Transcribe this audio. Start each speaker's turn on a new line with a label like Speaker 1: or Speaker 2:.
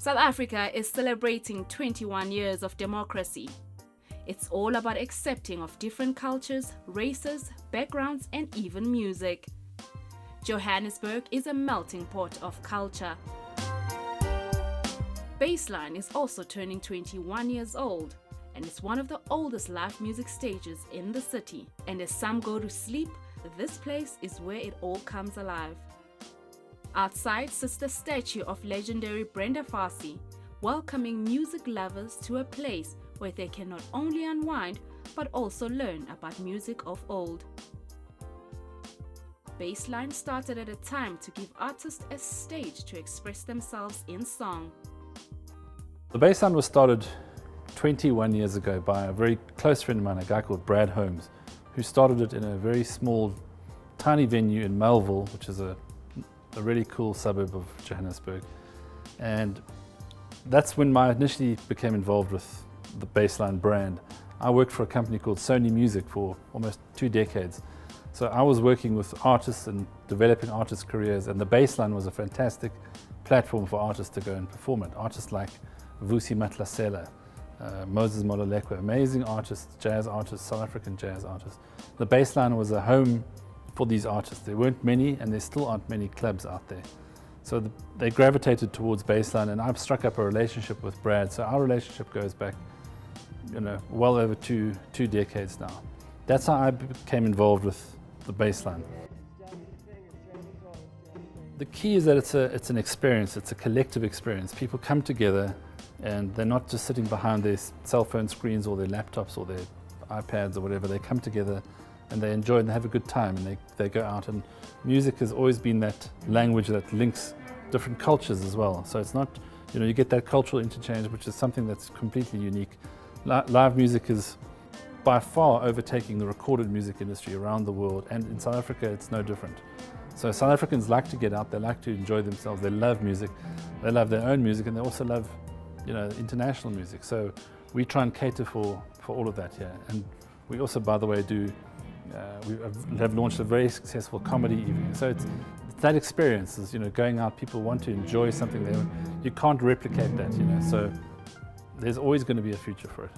Speaker 1: South Africa is celebrating 21 years of democracy. It's all about accepting of different cultures, races, backgrounds, and even music. Johannesburg is a melting pot of culture. Bassline is also turning 21 years old, and it's one of the oldest live music stages in the city. And as some go to sleep, this place is where it all comes alive. Outside sits the statue of legendary Brenda Fassie, welcoming music lovers to a place where they can not only unwind but also learn about music of old. Bassline started at a time to give artists a stage to express themselves in song.
Speaker 2: The Bassline was started 21 years ago by a very close friend of mine, a guy called Brad Holmes, who started it in a very small, tiny venue in Melville, which is a really cool suburb of Johannesburg. And that's when I initially became involved with the Bassline brand. I worked for a company called Sony Music for almost 2 decades. So I was working with artists and developing artists' careers, and the Bassline was a fantastic platform for artists to go and perform at. Artists like Vusi Matlasela, Moses Mololekwe, amazing artists, jazz artists, South African jazz artists. The Bassline was a home for these artists. There weren't many, and there still aren't many clubs out there. So they gravitated towards Bassline, and I've struck up a relationship with Brad. So our relationship goes back, well over two decades now. That's how I became involved with the Bassline. The key is that it's an experience, it's a collective experience. People come together and they're not just sitting behind their cell phone screens or their laptops or their iPads or whatever. They come together and they enjoy and they have a good time, and they go out. And music has always been that language that links different cultures as well. So it's not, you get that cultural interchange, which is something that's completely unique. Live music is by far overtaking the recorded music industry around the world, and in South Africa it's no different. So South Africans like to get out, they like to enjoy themselves, they love music, they love their own music, and they also love international music. So we try and cater for all of that here. And we also, by the way, we have launched a very successful comedy evening. So it's that experience is, going out, people want to enjoy something you can't replicate that, so there's always going to be a future for it.